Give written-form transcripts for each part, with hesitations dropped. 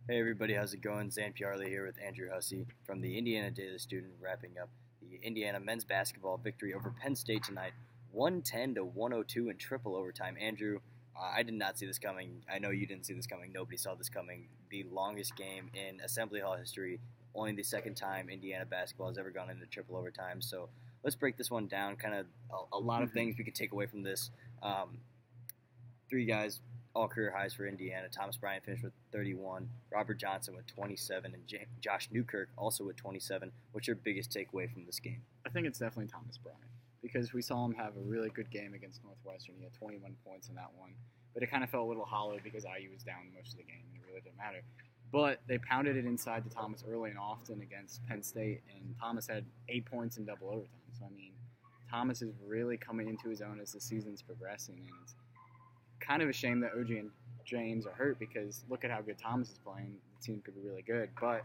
Hey everybody, how's it going? Zain Pyarali here with Andrew Hussey from the Indiana Daily Student, wrapping up the Indiana men's basketball victory over Penn State tonight, 110 to 102 in triple overtime. Andrew, I did not see this coming. I know you didn't see this coming. Nobody saw this coming. The longest game in Assembly Hall history. Only the second time Indiana basketball has ever gone into triple overtime. So let's break this one down. Kind of a lot of things we could take away from this. Three guys, all career highs for Indiana. Thomas Bryant finished with 31, Robert Johnson with 27, and Josh Newkirk also with 27. What's your biggest takeaway from this game? I think it's definitely Thomas Bryant because we saw him have a really good game against Northwestern. He had 21 points in that one, but it kind of felt a little hollow because IU was down most of the game, and it really didn't matter. But they pounded it inside to Thomas early and often against Penn State, and Thomas had 8 points in double overtime. So, I mean, Thomas is really coming into his own as the season's progressing, and it's kind of a shame that OG and James are hurt because look at how good Thomas is playing. The team could be really good, but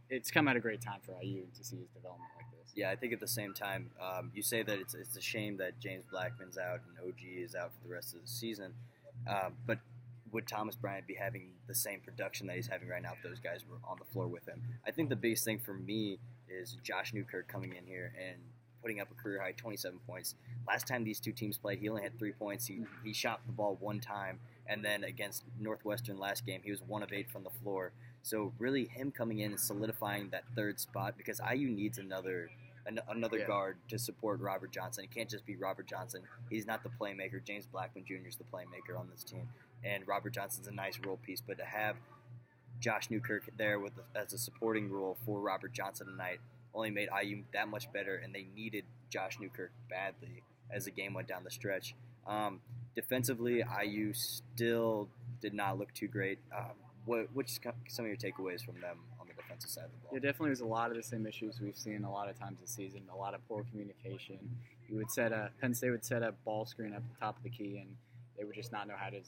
it's come at a great time for IU to see his development like this. Yeah, I think at the same time, you say that it's a shame that James Blackman's out and OG is out for the rest of the season, but would Thomas Bryant be having the same production that he's having right now if those guys were on the floor with him? I think the biggest thing for me is Josh Newkirk coming in here and putting up a career-high 27 points. Last time these two teams played, he only had 3 points. He shot the ball one time, and then against Northwestern last game, he was 1 of 8 from the floor. So really him coming in and solidifying that third spot because IU needs another guard to support Robert Johnson. It can't just be Robert Johnson. He's not the playmaker. James Blackman Jr. is the playmaker on this team, and Robert Johnson's a nice role piece. But to have Josh Newkirk there as a supporting role for Robert Johnson tonight only made IU that much better, and they needed Josh Newkirk badly as the game went down the stretch. Defensively, IU still did not look too great. What's some of your takeaways from them on the defensive side of the ball? Yeah, definitely was a lot of the same issues we've seen a lot of times this season. A lot of poor communication. Penn State would set a ball screen up at the top of the key, and they would just not know how to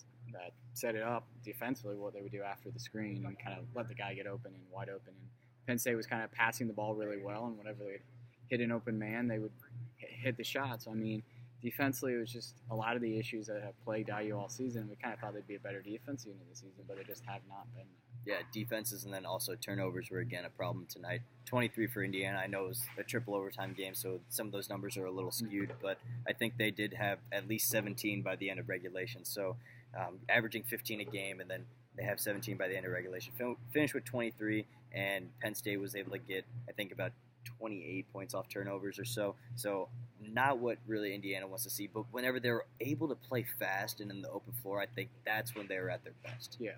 set it up defensively, what they would do after the screen and kind of let the guy get open and wide open. And Penn State was kind of passing the ball really well, and whenever they hit an open man, they would hit the shots. I mean, defensively, it was just a lot of the issues that have plagued IU all season. We kind of thought they'd be a better defense unit this season, but they just have not been. Yeah, defenses and then also turnovers were, again, a problem tonight. 23 for Indiana. I know it was a triple overtime game, so some of those numbers are a little skewed, but I think they did have at least 17 by the end of regulation. So averaging 15 a game, and then they have 17 by the end of regulation. Finished with 23, and Penn State was able to get, I think, about 28 points off turnovers or so. So not what really Indiana wants to see, but whenever they were able to play fast and in the open floor, I think that's when they were at their best. Yeah,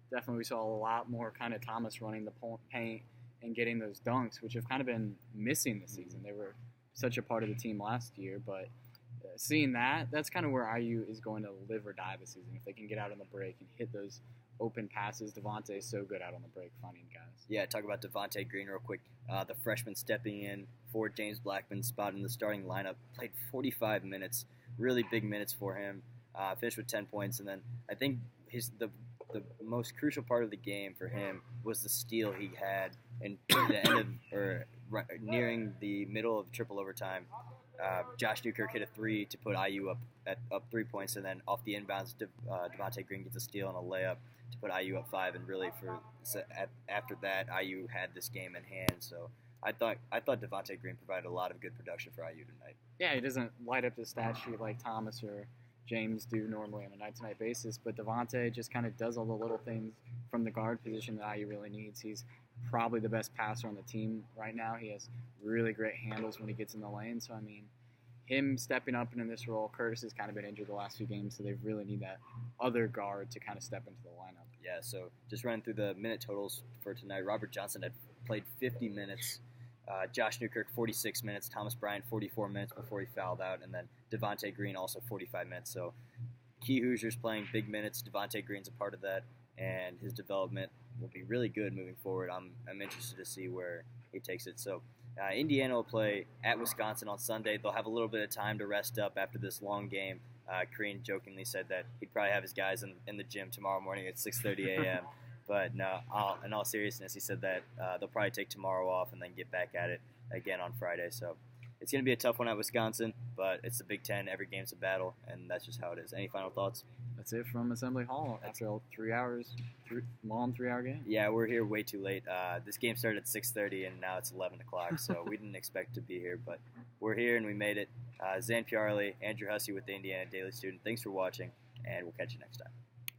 definitely we saw a lot more kind of Thomas running the paint and getting those dunks, which have kind of been missing this season. They were such a part of the team last year, but seeing that's kind of where IU is going to live or die this season. If they can get out on the break and hit those open passes. Devante is so good out on the break finding guys. Yeah, talk about Devante Green real quick. The freshman stepping in for James Blackman's spot in the starting lineup. Played 45 minutes, really big minutes for him. Finished with 10 points, and then I think the most crucial part of the game for him was the steal he had in the end of nearing the middle of triple overtime. Josh Newkirk hit a 3 to put IU up 3 points, and then off the inbounds, Devante Green gets a steal and a layup to put IU up 5. And really, after that, IU had this game in hand. So I thought Devante Green provided a lot of good production for IU tonight. Yeah, he doesn't light up the stat sheet like Thomas or James do normally on a night-to-night basis, but Devante just kind of does all the little things from the guard position that IU really needs. He's probably the best passer on the team right now. He has really great handles when he gets in the lane. So, I mean, him stepping up into this role, Curtis has kind of been injured the last few games, so they really need that other guard to kind of step into the lineup. Yeah, so just running through the minute totals for tonight, Robert Johnson had played 50 minutes. Josh Newkirk, 46 minutes. Thomas Bryant, 44 minutes before he fouled out. And then Devante Green, also 45 minutes. So key Hoosiers playing big minutes. Devante Green's a part of that, and his development will be really good moving forward. I'm interested to see where he takes it. So Indiana will play at Wisconsin on Sunday. They'll have a little bit of time to rest up after this long game. Crean jokingly said that he'd probably have his guys in the gym tomorrow morning at 6:30 a.m. But no, in all seriousness, he said that they'll probably take tomorrow off and then get back at it again on Friday. So it's going to be a tough one at Wisconsin, but it's the Big Ten. Every game's a battle, and that's just how it is. Any final thoughts? That's it from Assembly Hall after 3 hours, long 3-hour game. Yeah, we're here way too late. This game started at 6:30 and now it's 11 o'clock, so we didn't expect to be here, but we're here and we made it. Zain, Pyarali, Andrew Hussey with the Indiana Daily Student. Thanks for watching, and we'll catch you next time.